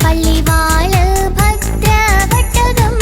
പള്ളിവാള് ഭദ്രവട്ടകം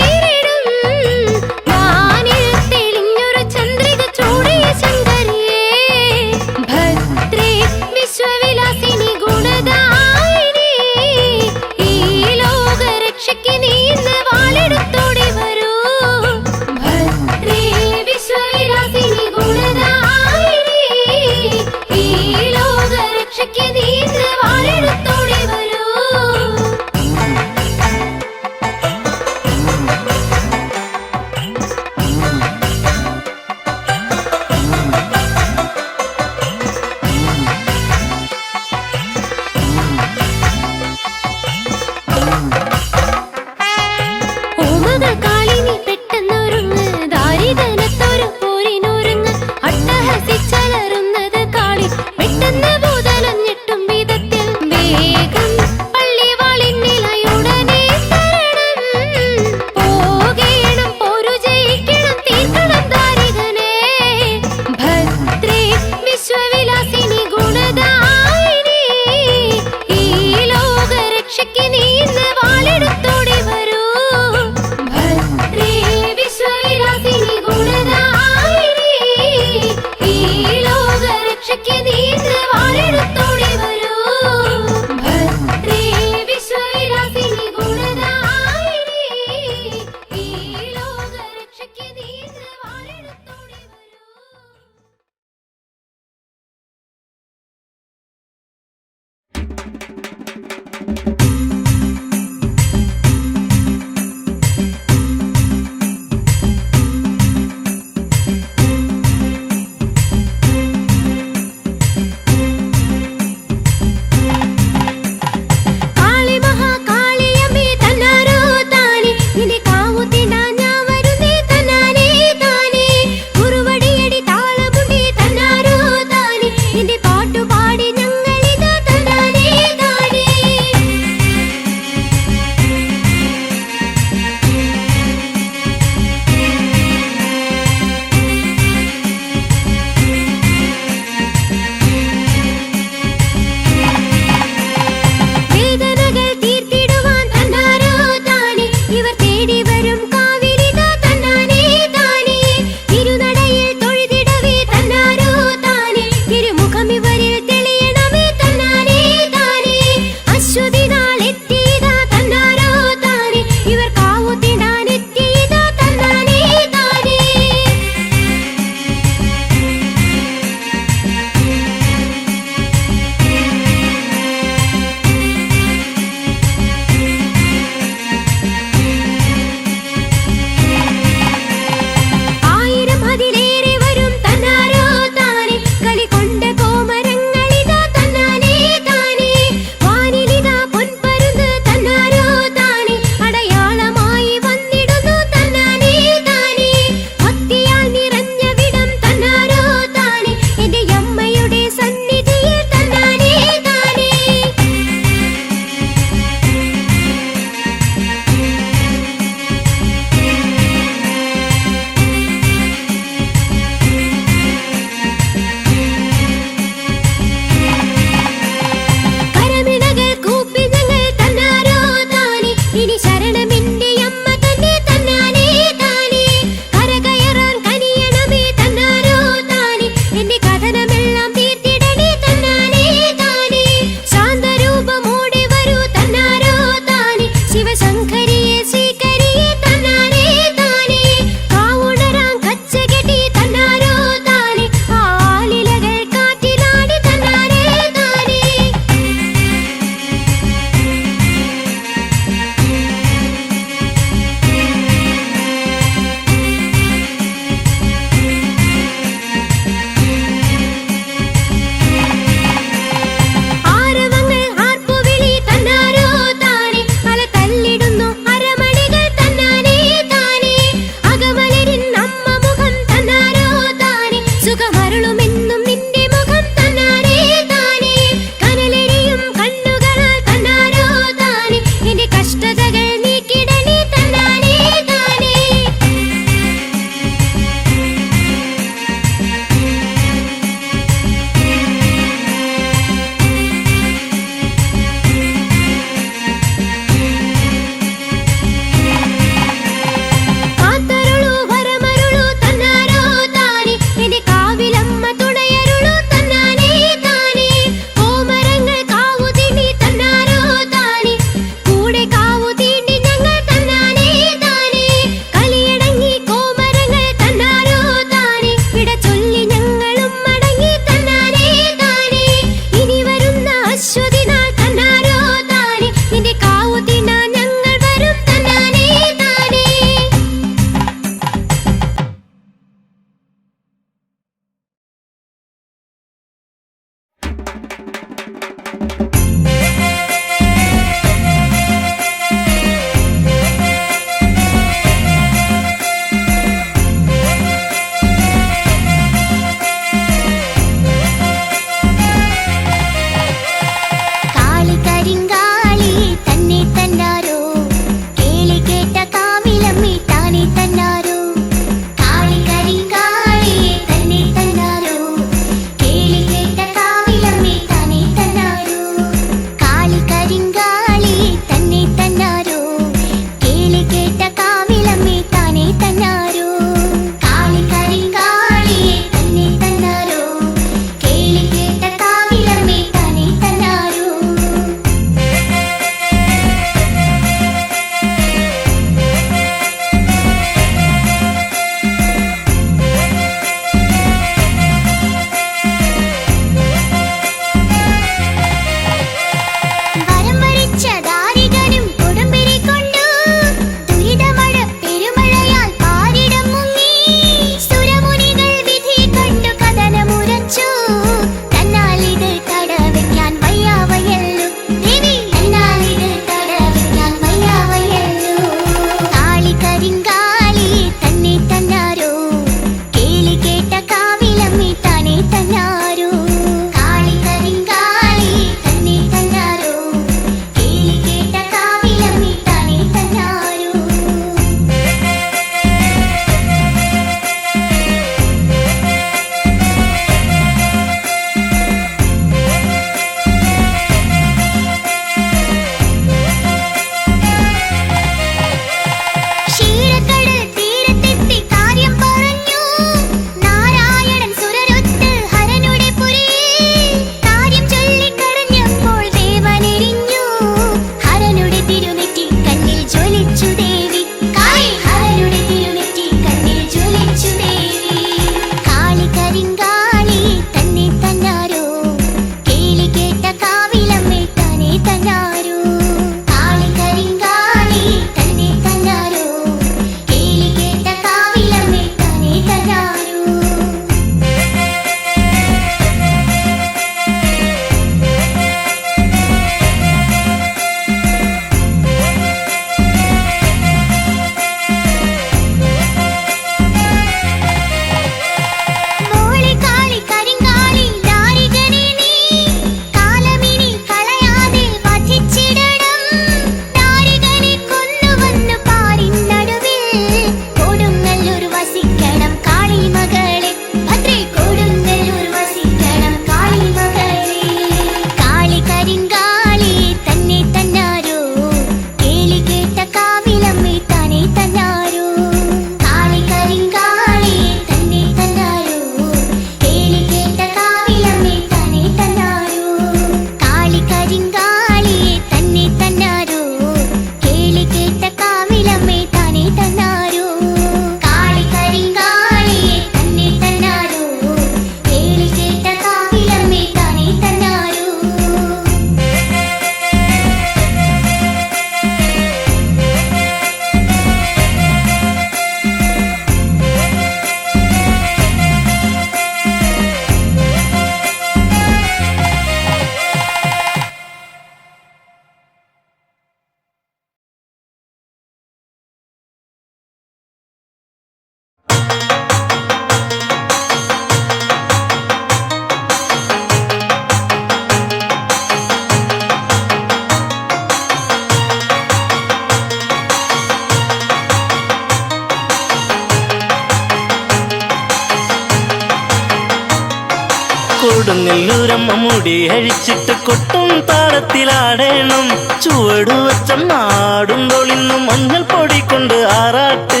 കൊടുങ്ങല്ലൂരമ്മ മുടി അഴിച്ചിട്ട് കൊട്ടും താളത്തിലാടേണം. ചുവടുവച്ചമ്മാടുമ്പോൾ ഇന്ന് മഞ്ഞൾ പൊടി കൊണ്ട് ആറാട്ട്.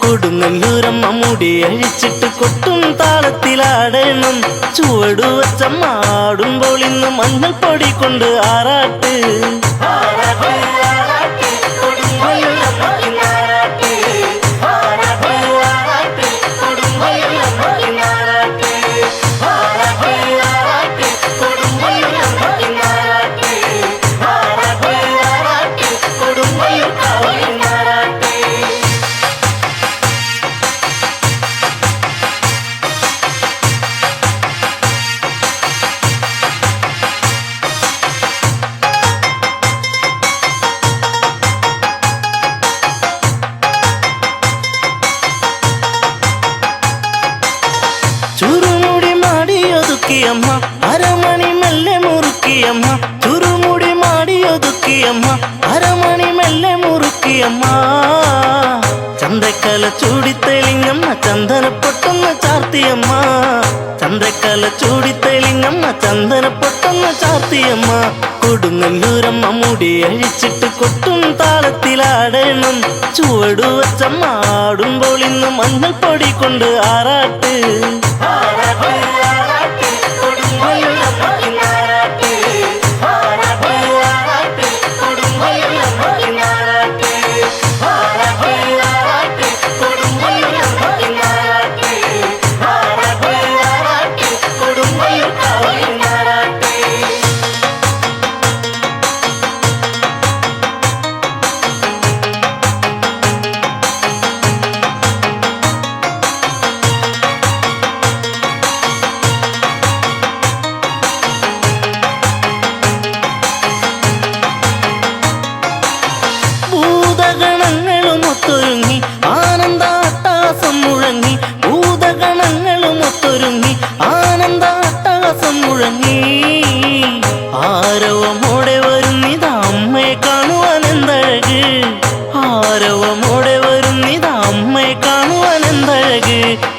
കൊടുങ്ങല്ലൂരമ്മ മുടി അഴിച്ചിട്ട് കൊട്ടും താളത്തിലാടേണം. ചുവടുവച്ചമ്മാടുമ്പോൾ ഇന്ന് മഞ്ഞൾ പൊടി കൊണ്ട് ആറാട്ട്. ചുരുമുടി മാടിയൊതുക്കിയമ്മ അരമണി മെല്ലെ മുറുക്കിയമ്മ. ചുരുമുടി മാടിയൊതുക്കിയമ്മ അരമണി മെല്ലെ മുറുക്കിയമ്മ. ചന്ദ്രക്കല ചൂടിത്തെളിങ്ങമ്മ ചന്ദനപ്പൊട്ടൊന്ന് ചാർത്തിയമ്മ. ചന്ദ്രക്കല ചൂടിത്തെളിങ്ങമ്മ ചന്ദനപ്പൊട്ടൊന്ന് ചാർത്തിയമ്മ. കൊടുങ്ങല്ലൂരമ്മ മുടി അഴിച്ചിട്ട് കൊട്ടും താളത്തിലാടേണം. ചുവടുവച്ചമ്മാടുമ്പോൾ ഇന്ന് മഞ്ഞൾ പൊടി കൊണ്ട് ആറാട്ട്. ഭൂതഗണങ്ങളുമൊത്തൊരുങ്ങി ആനന്ദാട്ടഹാസം മുഴങ്ങി. ഭൂതഗണങ്ങളുമൊത്തൊരുങ്ങി ആനന്ദാട്ടഹാസം മുഴങ്ങി. ആരവമോടെ വരുന്നിതാ അമ്മയെ കാണുവാൻ എന്തഴക്. ആരവമോടെ വരുന്നിതാ അമ്മയെ കാണുവാൻ എന്തഴക്.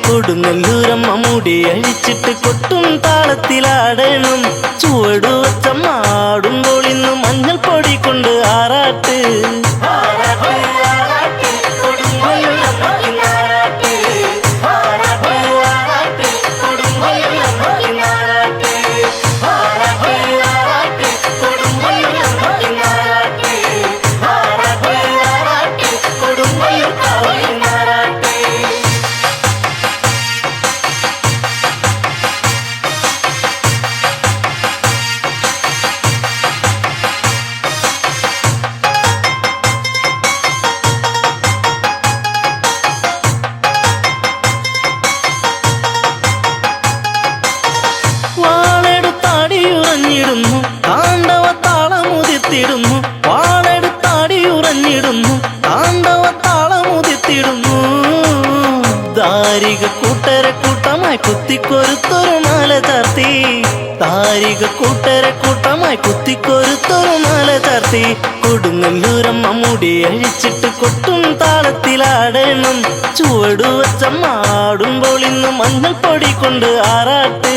കൊടുങ്ങല്ലൂരമ്മ മുടി അഴിച്ചിട്ട് കൊട്ടും താളത്തിലാടേണം. ചുവടുവച്ചമ്മാടുമ്പോൾ ഇന്ന് മഞ്ഞൾ പൊടി കൊണ്ട് ആറാട്ട്. വാളെടുത്താടിയുറഞ്ഞിടുന്നു താണ്ഡവത്താളമുതിർത്തിടുന്നു. വാളെടുത്താടിയുറഞ്ഞിടുന്നു താണ്ഡവത്താളമുതിർത്തിടുന്നു. ദാരിക കൂട്ടരെ കൂട്ടമായി കുത്തിക്കൊരുത്തൊരു മാല ചാർത്തി. ദാരിക കൂട്ടരെ കൂട്ടമായി കുത്തിക്കൊരുത്തൊരു മാല ചാർത്തി. കൊടുങ്ങല്ലൂരമ്മ മുടി അഴിച്ചിട്ട് കൊട്ടും താളത്തിലാടേണം. ചുവടുവച്ചമ്മാടുമ്പോൾ ഇന്ന് മഞ്ഞൾ പൊടി കൊണ്ട് ആറാട്ട്.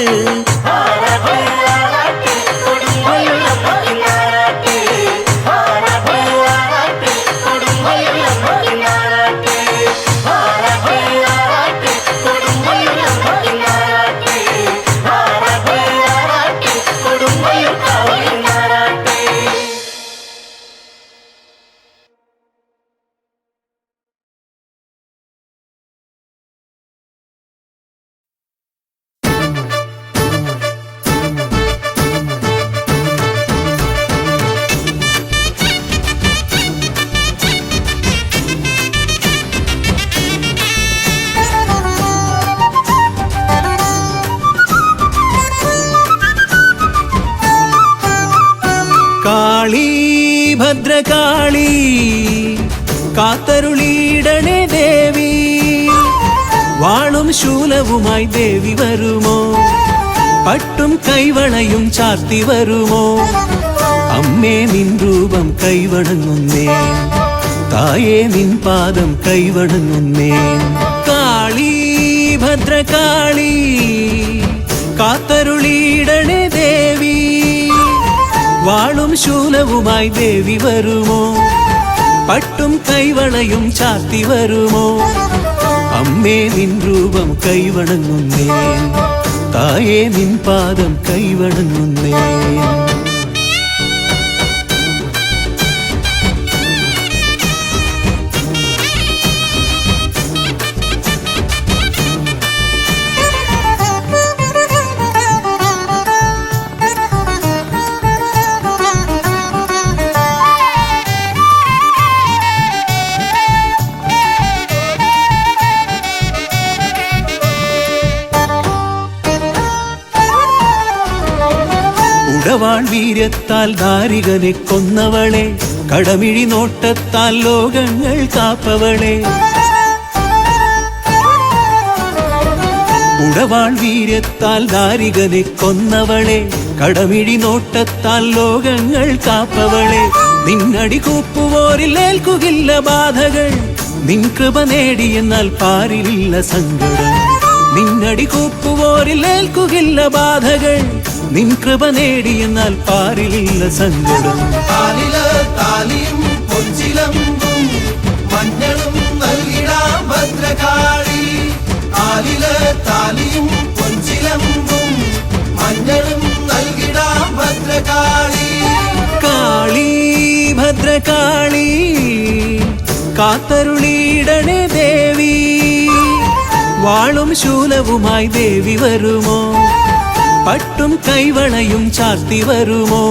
കാളി ഭദ്രകാളി കാത്തരുളിയിടണേ ദേവി. വാളും ശൂലവുമായി ദേവി വരുമോ? പട്ടും കൈവളയും ചാർത്തി വരുമോ? അമ്മേ നിൻ രൂപം കൈവണങ്ങുന്നേ, തായേ നിൻ പാദം കൈവണങ്ങുന്നേ. കാളി ഭദ്രകാളി കാത്തരുളിയിടണേ ദേവി, വാളും ശൂലവുമായി ദേവി വരുമോ? പട്ടും കൈവളയും ചാർത്തി വരുമോ? അമ്മേ നിൻ രൂപം കൈവണങ്ങുന്നേ, തായേ നിൻ പാദം കൈവണങ്ങുന്നേ. ഉടവാൾ വീര്യത്താൽ ദാരികനെ കൊന്നവളെ, കടമിഴി നോട്ടത്താൽ ലോകങ്ങൾ കാപ്പവളെ. ഉടവാൾ വീര്യത്താൽ ദാരികനെ കൊന്നവളെ, കടമിഴി നോട്ടത്താൽ ലോകങ്ങൾ കാപ്പവളെ. നിന്നടി കൂപ്പുവോരിൽ ഏൽക്കുകില്ല ബാധകൾ, നിൻ കൃപ നേടിയെന്നാൽ പാരിലില്ല സങ്കടം. നിന്നടി കൂപ്പുവോരിൽ ഏൽക്കുകില്ല ബാധകൾ, നിൻ കൃപ നേടിയെന്നാൽ പാരിലില്ല സങ്കടം. താലിയും പൊഞ്ചിലമ്പും മഞ്ഞളും നൽകിടാം ഭദ്രകാളി. താലിയും പൊഞ്ചിലമ്പും മഞ്ഞളും നൽകിടാം ഭദ്രകാളി. കാളി ഭദ്രകാളി കാത്തരുളിയിടണേ ദേവി, വാളും ശൂലവുമായി ദേവി വരുമോ? പട്ടും കൈവളയും ചാർത്തി വരുമോ?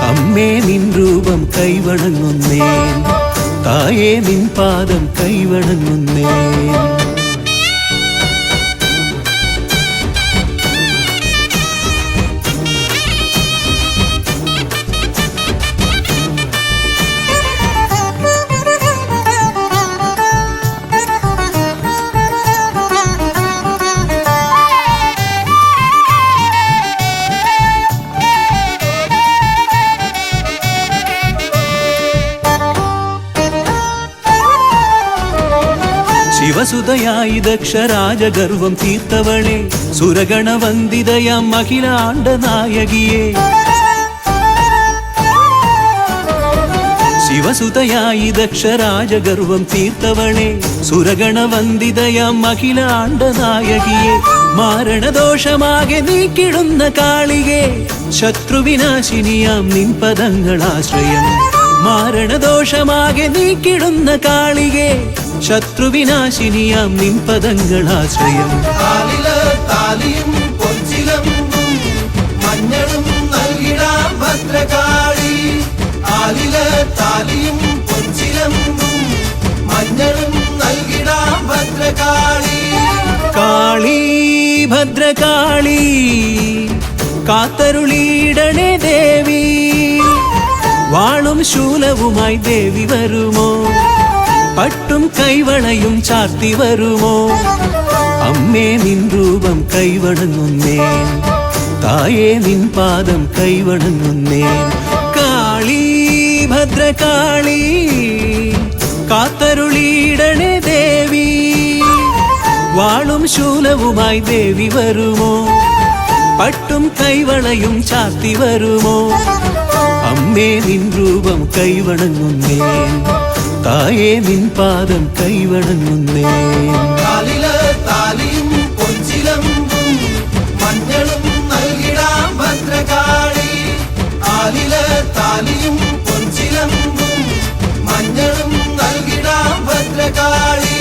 അമ്മേ നിൻ രൂപം കൈവണങ്ങുന്നേ, തായേ നിൻ പാദം കൈവണങ്ങുന്നേ. ശിവസുതയായി ദക്ഷരാജഗർവം തീർത്തവളെ, സുരഗണവന്ദിതയാം അഖിലാണ്ട നായകിയെ. ശിവസുതയായി ദക്ഷരാജഗർവം തീർത്തവളെ, സുരഗണവന്ദിതയാം അഖിലാണ്ട നായകിയെ. മാരണദോഷമാകെ നീക്കിടുന്ന കാളികെ, ശത്രുവിനാശിനിയാം നിൻ പദങ്ങളാശ്രയം. മാരണദോഷമാകെ നീക്കിടുന്ന കാളികെ, ശത്രുവിനാശിനിയാം നിൻ പദങ്ങളാശ്രയം. താലിയും പൊഞ്ചിലമ്പും മഞ്ഞളും നൽകിടാം ഭദ്രകാളി. താലിയും പൊഞ്ചിലമ്പും മഞ്ഞളും നൽകിടാം ഭദ്രകാളി. കാളി ഭദ്രകാളി കാത്തരുളിയിടണേ ദേവി, വാളും ശൂലവുമായി ദേവി വരുമോ? പട്ടും കൈവളയും ചാർത്തി വരുമോ? അമ്മേ നിൻ രൂപം കൈവണങ്ങുന്നേ, തായേ നിൻ പാദം കൈവണങ്ങുന്നേ. കാളി ഭദ്രകാളി കാത്തരുളിയിടണേ ദേവി, വാളും ശൂലവുമായി ദേവി വരുമോ? പട്ടും കൈവളയും ചാർത്തി വരുമോ? അമ്മേ നിൻ രൂപം കൈവണങ്ങുന്നേ, തായേ നിൻ പാദം കൈവണങ്ങുന്നേ. താലിയും പൊഞ്ചിലമ്പും മഞ്ഞളും നൽകിടാം ഭദ്രകാളി. താലിയും പൊഞ്ചിലമ്പും മഞ്ഞളും നൽകിടാം ഭദ്രകാളി.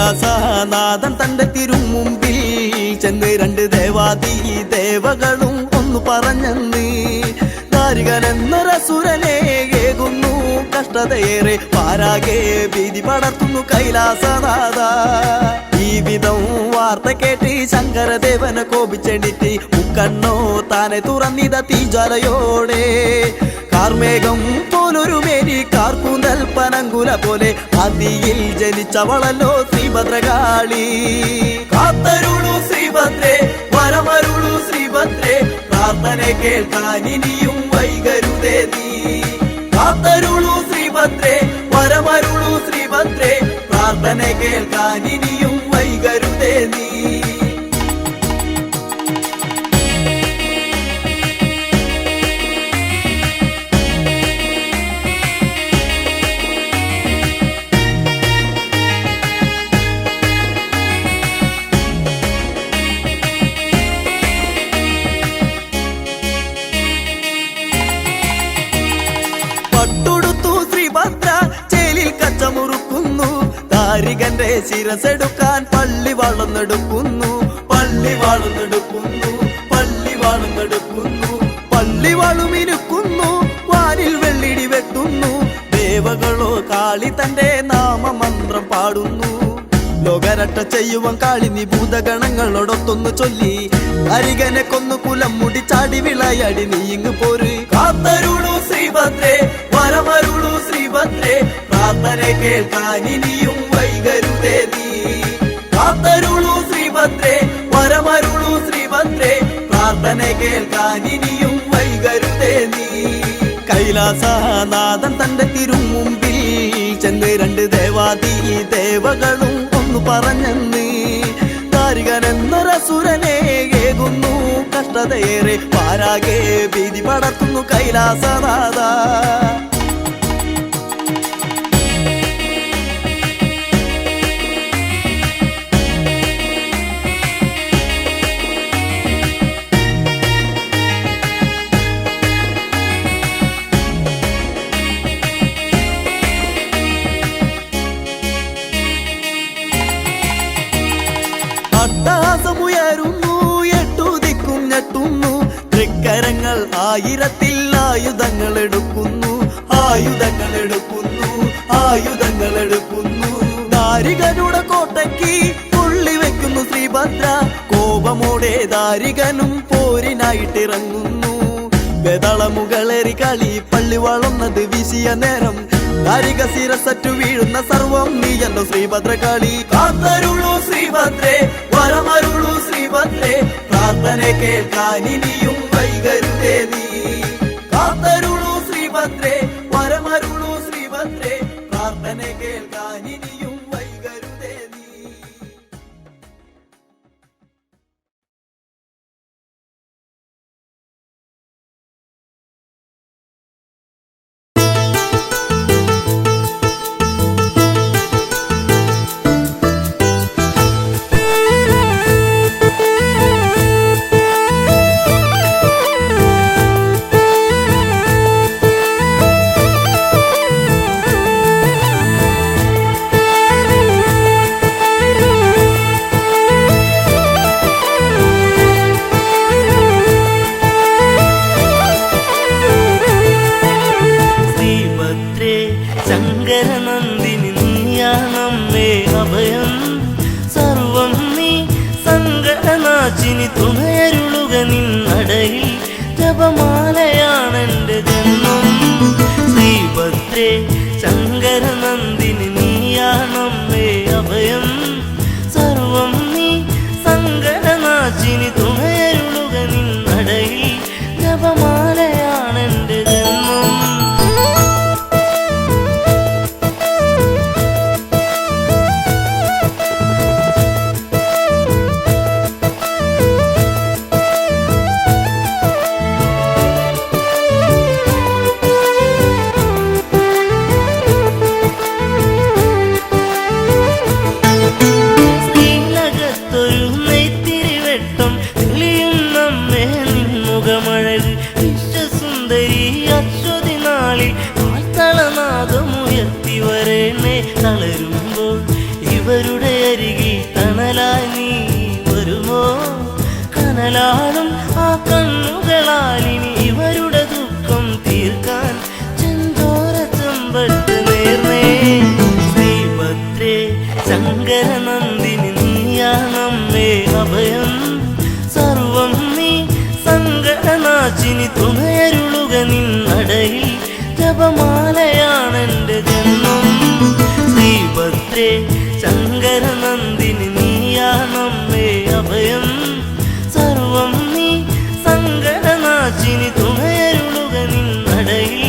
കൈലാസനാഥൻ തന്റെ തിരുമുമ്പിൽ ചെന്ന് രണ്ട് ദേവാദി ദേവകളും ഒന്നു പറഞ്ഞെന്ന് ദാരികനെന്നൊരസുരനെ ഏകുന്നു കഷ്ടതയേറെ പാരാകെ ഭീതി പടർത്തുന്നു കൈലാസനാഥ. ഈ വിധം വാർത്ത കേട്ട് ശങ്കരദേവനെ കോപിച്ചെണിറ്റ് മുക്കണ്ണോ താനെ തുറന്നിത തീജ്വാലയോടെ കാർമേഘം പോലൊരു മേനി കാർക്കൂന്തൽ പനങ്കുല പോലെ അതിയിൽ ജനിച്ചവളല്ലോ ശ്രീഭദ്രകാളി. കാത്തരുളു ശ്രീഭദ്രേ വരമരുളു ശ്രീഭദ്രേ പ്രാർത്ഥന കേൾക്കാൻ ഇനിയും വൈകരുതേ നീ. കാത്തരുളു ശ്രീഭദ്രേ വരമരുളു ശ്രീഭദ്രേ പ്രാർത്ഥന കേൾക്കാൻ ഇനിയും വൈകരുതേ നീ. പട്ടുടുത്തു ശ്രീഭദ്ര ചേലിൽ കച്ചമുറുക്കുന്നു ദാരികന്റെ ശിരസെടുക്കാൻ പള്ളി വളർന്നെടുക്കുന്നു പള്ളി വളർന്നെടുക്കുന്നു പള്ളി വളർന്നെടുക്കുന്നു പള്ളി വളമിനുക്കുന്നു വാനിൽ വെള്ളിടി വെട്ടുന്നു ദേവകളോ കാളി തന്റെ നാമമന്ത്രം പാടുന്നു ലോകരട്ട ചെയ്യുവൻ കാളിനി ഭൂതഗണങ്ങളോടൊത്തൊന്നു ചൊല്ലി അരികനെ കൊന്നു കുലം മുടി ചാടി വിളയാടി നീ ഇങ്ങ് പോര്. കാത്തരുളു ശ്രീഭദ്രേ വരമരുളു ശ്രീഭദ്രേ പ്രാർത്ഥന കേൾക്കാൻ ഇനിയും വൈകരുതേ നീ. കാത്തരുളു ശ്രീഭദ്രേ വരമരുളു ശ്രീഭദ്രേ പ്രാർത്ഥന കേൾക്കാൻ ഇനിയും വൈകരുതേ നീ. കൈലാസനാഥൻ തന്റെ തിരുമുമ്പിൽ ചെന്ന് രണ്ട് ദേവാദി ദേവകളും ഒന്നു പറഞ്ഞെന്ന് ദാരികനെന്നൊരസുരനെ ഏകുന്നു കഷ്ടതയേറെ പാരാകെ ഭീതി പടർത്തുന്നു കൈലാസനാഥ. അട്ടഹാസമുയരുന്നു എട്ടു ദിക്കും ഞെട്ടുന്നു തൃക്കരങ്ങൾ ആയിരത്തിൽ ആയുധങ്ങൾ എടുക്കുന്നു ആയുധങ്ങൾ എടുക്കുന്നു ആയുധങ്ങൾ എടുക്കുന്നു ദാരികനുടെ കോട്ടയ്ക്ക് പുള്ളി വെക്കുന്നു ശ്രീഭദ്ര കോപമോടെ ദാരികനും പോരിനായിട്ടിറങ്ങുന്നു ഗതളമുകളേറി കളി പള്ളി വളർന്നത് വീശിയ നേരം ദാരിക ശിരസറ്റു വീഴുന്ന സർവം നീയല്ലോ ശ്രീഭദ്രകാളി. കാത്തരുളു ശ്രീഭദ്രേ വരമരുളു ശ്രീഭദ്രേ പ്രാർത്ഥന കേൾക്കാൻ ഇനിയും വൈകരുതേ നീ. കാത്തരുളു ശ്രീഭദ്രേ വരമരുളു ശ്രീഭദ്രേ പ്രാർത്ഥന കേൾക്കാൻ ഇനിയും വൈകരുതേ നീ. ശങ്കരനന്ദിനി നീയാണമ്മേ അഭയം സർവം നീ സങ്കടനാശിനി തുണയരുളുക നിന്നടയിൽ ജപമാലയാണെന്റെ ജന്മം. ശ്രീഭദ്രേ ശങ്കരനന്ദിനി നീയാണമ്മേ അഭയം സർവം നീ സങ്കടനാശിനി തുണയരുളുക നിന്നടയിൽ ജപമാലയാണെന്റെ ജന്മം. തളരുമ്പോൾ ഇവരുടെ കനലാടും ആ കണ്ണുകളാലിനി ഇവരുടെ ദുഃഖം തീർക്കാൻ ചെന്തോരത്തമ്പട്ട് നേർന്നേ. ശ്രീഭദ്രേ ശങ്കരനന്ദിനി നീയാണമ്മേ അഭയം സർവം നീ സങ്കടനാശിനി തുണയരുളുക നിന്നടയിൽ ജപമാലയാണെന്റെ ജന്മം. ശ്രീഭദ്രേ ശങ്കരനന്ദിനി നീയാണമ്മേ അഭയം സർവം നീ സങ്കടനാശിനി തുണയരുളുക നിന്നടയിൽ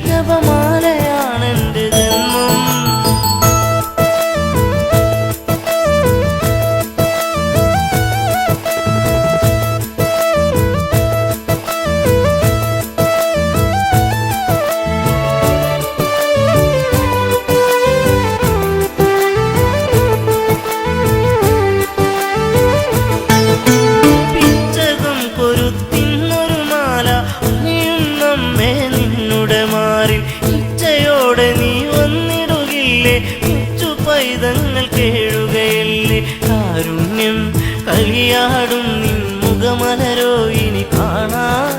ജപമാലയാണെന്റെ ജന്മം. പൈതങ്ങൾ കേഴുകയല്ലേ കാരുണ്യം കളിയാടും നിൻ മുഖമലരോ ഇനി കാണാൻ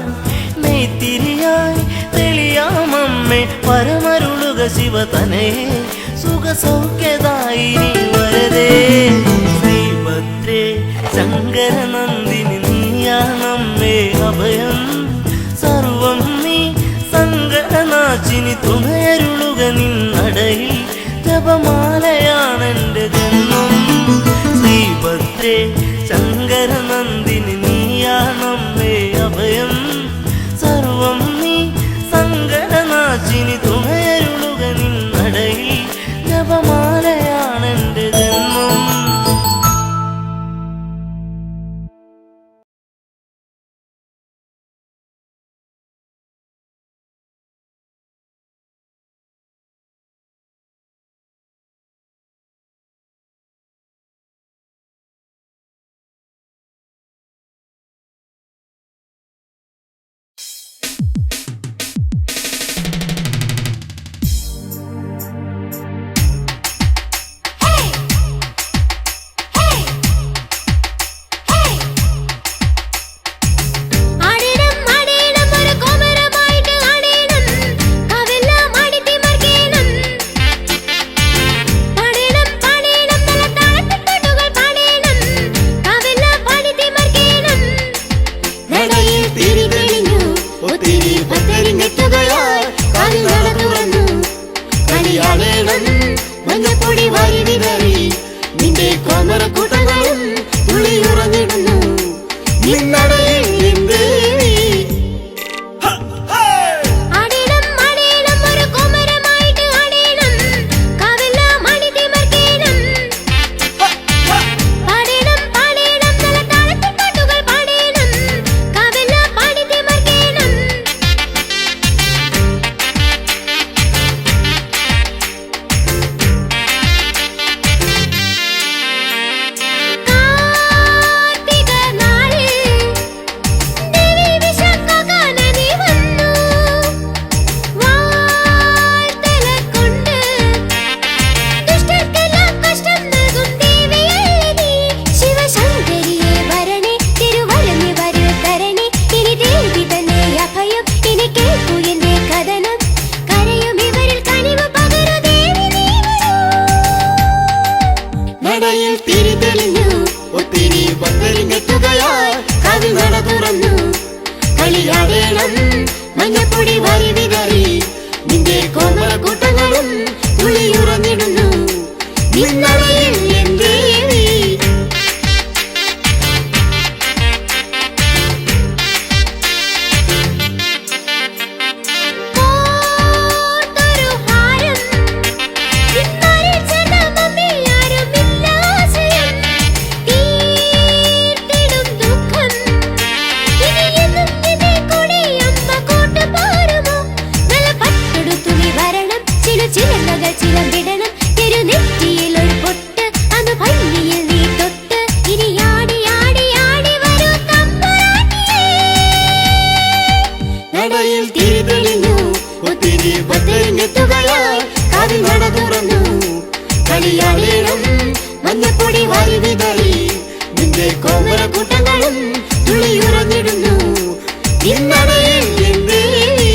നെയ്ത്തിരിയായി തെളിയാമമ്മേ പരമരുളുക ശിവതനയെ സുഖസൗഖ്യദായിനി വരദേ. ശ്രീഭദ്രേ ശങ്കരനന്ദിനി നീയാണമ്മേ അഭയം സർവം നീ സങ്കടനാശിനി തുണയരുളുക നിന്നടയിൽ ജപമാലയാണെന്റെ ജന്മം. ശ്രീഭദ്രേ ശങ്കരനന്ദിനി നീയാണമ്മേ അഭയം സർവം നീ സങ്കടനാശിനി തുണയരുളുക നിന്നടയിൽ ജപമാലയാണെന്റെ ജന്മം. കളിയാടേണം മഞ്ഞപ്പൊടി വാരി വിതറി നിന്റെ കോമരക്കൂട്ടങ്ങളും തുള്ളിയുറഞ്ഞിടുന്നു നിന്നടയിൽ എൻ ദേവി.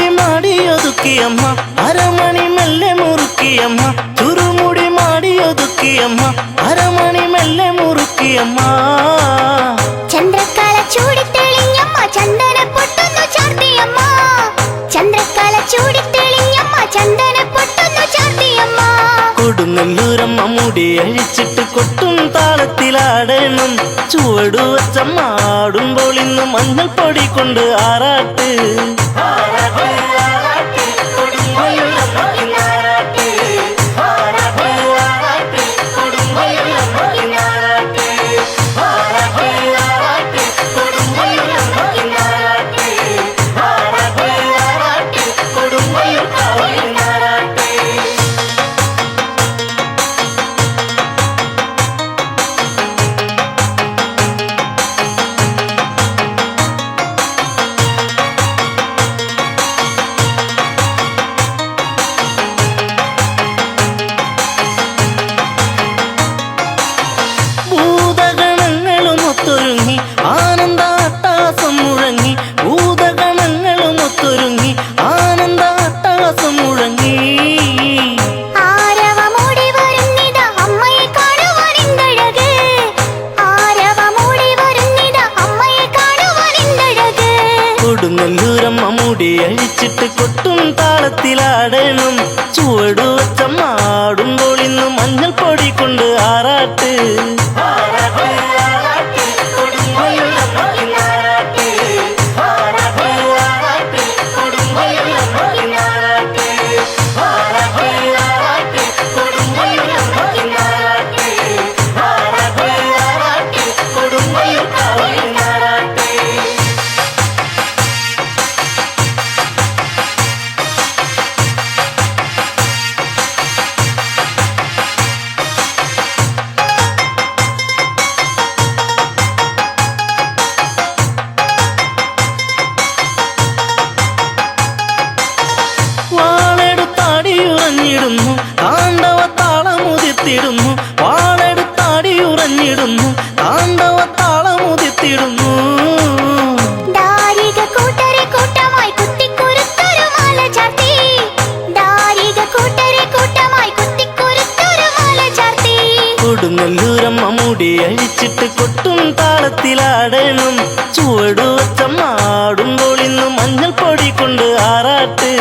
മുറുക്കിയമ്മ അരമണി മെല്ലെ മുറുക്കിയമ്മ ചുറുമുടി മാടിയൊതുക്കിയമ്മ അരമണി മെല്ലെ മുറുക്കിയമ്മ ചന്ദ്രക്കല ചൂടിത്തെളിഞ്ഞമ്മ ചന്ദന പൊട്ടുന്നു ചാർത്തിയമ്മ ചന്ദ്രക്കല ചൂടിത്തെളിഞ്ഞമ്മ ചന്ദന പൊട്ടുന്നു ചാർത്തിയമ്മ കൊടുങ്ങല്ലൂരമ്മ മുടി അഴിച്ചിട്ട് കൊട്ടും താളത്തിലാടണം ചുവടു വച്ചമ്മ ആടുമ്പോൾ ഇന്ന് മഞ്ഞൾ പൊടി കൊണ്ട് ആറാട്ട് കൊടുങ്ങല്ലൂരമ്മ മുടി അഴിച്ചിട്ട് കൊട്ടും താളത്തിലാടണം ചുവടു വച്ചമ്മ ആടുമ്പോൾ ഇന്ന് മഞ്ഞൾ പൊടി കൊണ്ട് ആറാട്ട് താണ്ഡവ താളമുതിർത്തിടുന്നു വാളെടുത്താടിയുറഞ്ഞിടുന്നു താണ്ഡവ താളമുതിർത്തിടുന്നു ദാരിക കൂട്ടരെ കൂട്ടമായി കുത്തിക്കുരുത്തൊരു മാല ചാർത്തി ദാരിക കൂട്ടരെ കൂട്ടമായി കുത്തിക്കുരുത്തൊരു മാല ചാർത്തി കൊടുങ്ങല്ലൂരമ്മ മുടി അഴിച്ചിട്ട് കൊട്ടും താളത്തിലാടണം ചുവടു വച്ചമ്മ ആടുമ്പോൾ ഇന്ന് മഞ്ഞൾ പൊടി കൊണ്ട് ആറാട്ട്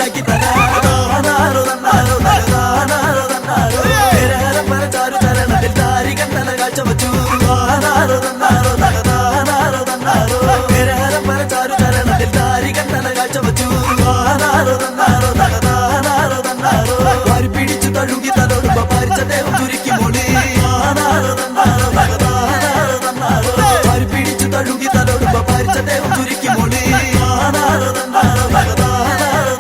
കോലാക്കി തന്നാരോ തന്നാരോ തന്നാരോ തന്നാരോ പരച്ചാരു ചരണത്തിൽ താരി കണ്ണല കാഴ്ച വച്ചു താനാരോ തന്നാരോ തന്നാരോ തന്നാരോ പരച്ചാരു ചരണത്തിൽ താരി കണ്ണല കാഴ്ച വച്ചു താനാരോ തന്നാരോ തന്നാരോ തന്നാരോ വാരി പിടിച്ചു തഴുകി തലോടുമ്പ പരിച്ച ദേവം ചുരുക്കി മോളി താനാരോ തന്നാരോ തന്നാരോ തന്നാരോ വാരി പിടിച്ചു തഴുകി തലോടുമ്പ പരിച്ച ദേവം ചുരുക്കി മോളി താനാരോ തന്നാരോ തന്നാരോ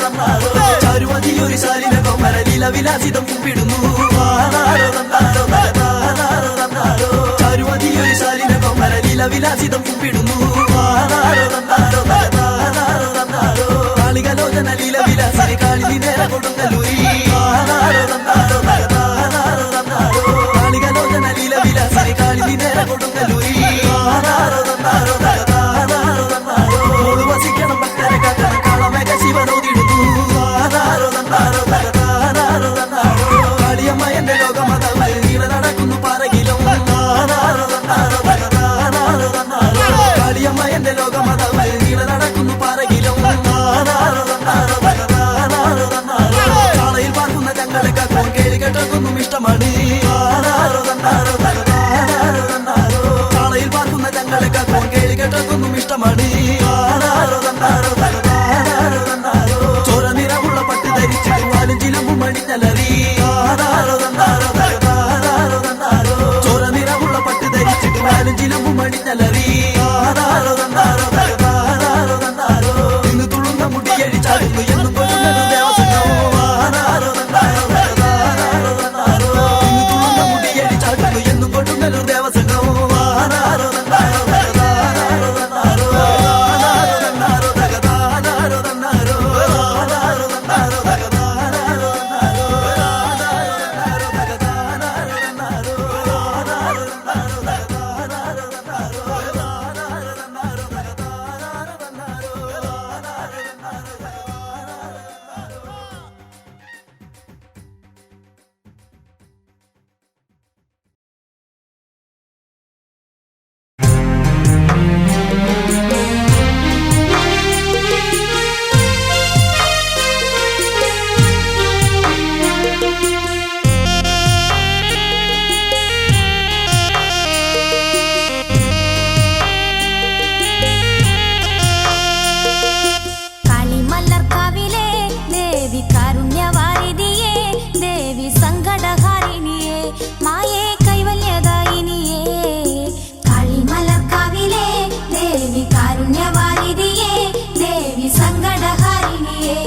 തന്നാരോ ചാരുമതിയൊരു ശാലിന കൊമര ലീലവിലാസിതം കുമ്പിടുന്നു താനാരോ തന്നാരോ തന്നാരോ തന്നാരോ ചാരുമതിയൊരു ശാലിന കൊമര ലീലവിലാസിതം കുമ്പിടുന്നു താനാരോ തന്നാരോ തന്നാരോ തന്നാരോ കാളികലോചന ലീലവിലാസിനെ കാളിനി നേരെ കൊടുങ്ങല്ലൂരി താനാരോ തന്നാരോ തന്നാരോ തന്നാരോ കാളികലോചന ലീലവിലാസിനെ കാളിനി നേരെ കൊടുങ്ങല്ലൂരി താനാരോ തന്നാരോ തന്നാരോ തന്നാരോ മോള് വസിക്കണം ഭക്തരെ കാക്കണം കാളമേഘ ശിവനോദിടുന്നു താനാരോ തന്നാരോ തന്നാരോ തന്നാരോ കാളിയമ്മ എന്റെ ലോകമതമ നീള നടക്കുന്നു പാറകിലും താനാരോ തന്നാരോ തന്നാരോ തന്നാരോ കാളിയമ്മ എന്റെ ലോകമതമ നീള നടക്കുന്നു പാറകിലും താനാരോ തന്നാരോ തന്നാരോ തന്നാരോ കാളയിൽ പാർക്കുന്ന ഞങ്ങളെ കാക്കോൻ കേളി കേട്ടൊന്നും ഇഷ്ടമാണ് താനാരോ തന്നാരോ തന്നാരോ തന്നാരോ കാളയിൽ പാർക്കുന്ന ഞങ്ങളെ കാക്കോൻ കേളി കേട്ടൊന്നും ഇഷ്ടമാണ് താനാരോ തന്നാരോ തന്നാരോ തന്നാരോ ചോര നിറമുള്ള പട്ട് ധരിച്ചിട്ട് വാലും ചിലമ്പും മണിഞ്ഞലറി താനാരോ തന്നാരോ തന്നാരോ തന്നാരോ ചോര നിറമുള്ള പട്ട് ധരിച്ചിട്ട് വാലും ചിലമ്പും മണിഞ്ഞലറി താനാരോ തന്നാരോ തന്നാരോ തന്നാരോ ഇന്ന് തുളുന്ന മുടിയടിച്ചാടുന്നു എന്നും കൊണ്ടുവരും ദേവസംഗം താനാരോ തന്നാരോ തന്നാരോ തന്നാരോ ഇന്ന് തുളുന്ന മുടിയടിച്ചാടുന്നു എന്നും കൊണ്ടുവരും ദേവസംഗം താനാരോ തന്നാരോ തന്നാരോ തന്നാരോ താനാരോ തന്നാരോ തന്നാരോ തന്നാരോ താനാരോ തന്നാരോ തന്നാരോ കാളിമലർക്കാവിലെ ദേവി കാരുണ്യവാരിധിയേ ദേവി സങ്കടഹാരിണിയേ മായേ കൈവല്യദായിനിയേ കാളിമലർക്കാവിലെ ദേവി കാരുണ്യവാരിധിയേ ദേവി സങ്കടഹാരിണിയേ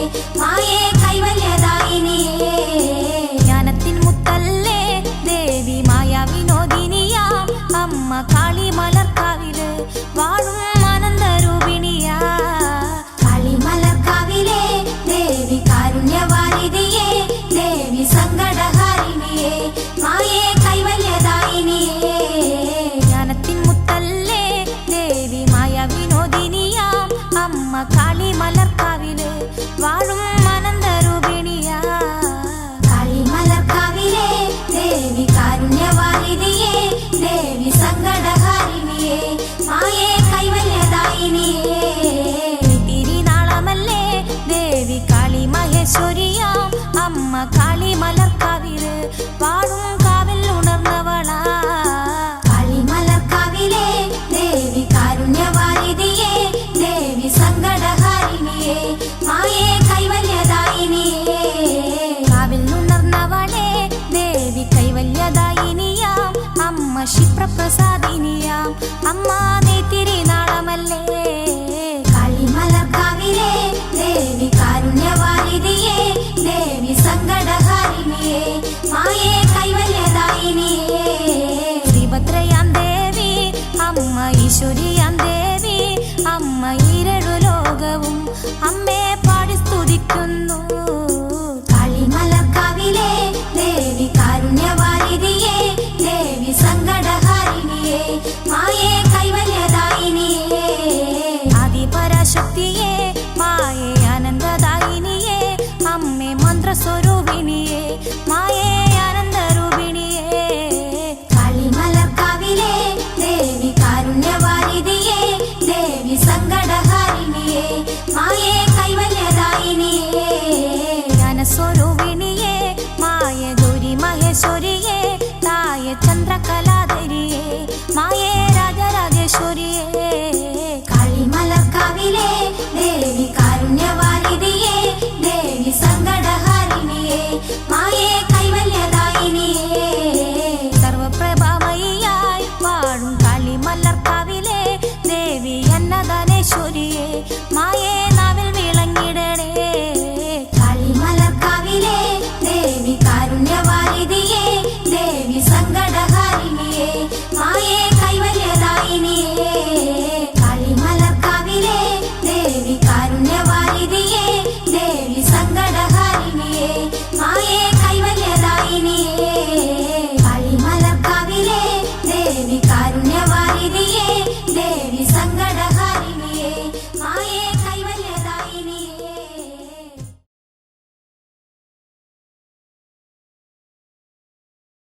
മായേ കൈവല്യദായിനിയേ ജ്ഞാനത്തിൻ മുത്തല്ലേ ദേവി മായാവിനോദിനിയാം അമ്മ കാളിമലർക്കാവില് വാഴും ആനന്ദരൂപിണിയാ കാളിമലർക്കാവിലെ ദേവി കാരുണ്യവാരിധിയേ ദേവി സങ്കടഹാരിണിയേ മായേ കൈവല്യദായിനിയേ ജ്ഞാനത്തിൻ മുത്തല്ലേ ദേവി മായാവിനോദിനിയാം അമ്മ കാളിമലർക്കാവില് വാഴും ആനന്ദരൂപിണിയാ കാളിമലർക്കാവിലെ ദേവി കാരുണ്യവാരിധിയേ ദേവി സങ്കടഹാരിണിയേ മായേ കൈവല്യദായിനിയേ തിരുനാളമല്ലേ ദേവി കാളി മഹേശ്വരിയാം അമ്മ കാളിമലർക്കാവില് വാഴും കാവിൽ ഉണർന്നവളാ കാളിമലർക്കാവിലെ ദേവി കാരുണ്യവാരിധിയേ ദേവി സങ്കടഹാരിണിയേ മായേ കൈവല്യദായിനിയേ കാവിൽ ഉണർന്നവളെ ദേവി കൈവല്യദായിനിയാം അമ്മ ക്ഷിപ്രപ്രസാദിനിയാം അമ്മ നീ തിരുനാളമല്ലേ കാളിമലർക്കാവിലെ ദേവി കാരുണ്യവാരിധിയേ ദേവി സങ്കടഹാരിണിയേ മായേ കൈവല്യദായിനിയേ ശ്രീഭദ്രയാം ദേവി അമ്മ ഈശ്വരിയാം ദേവി അമ്മ ഈരഴു ലോകവും അമ്മേ പാടി സ്തുതിക്കുന്നു കാളിമലർക്കാവിലെ ദേവി കാരുണ്യവാരിധിയേ ദേവി സങ്കടഹാരിണിയേ മായേ കൈവല്യദായിനിയേ ആദിപരാശക്തിയേ മായേ ആനന്ദദായിനിയേ അമ്മേ മന്ത്രസ്വരൂപിണിയേ മായേ ആനന്ദരൂപിണിയേ കാളിമലർക്കാവിലെ ദേവി കാരുണ്യവാരിധിയേ ദേവി സങ്കടഹാരിണിയേ മായേ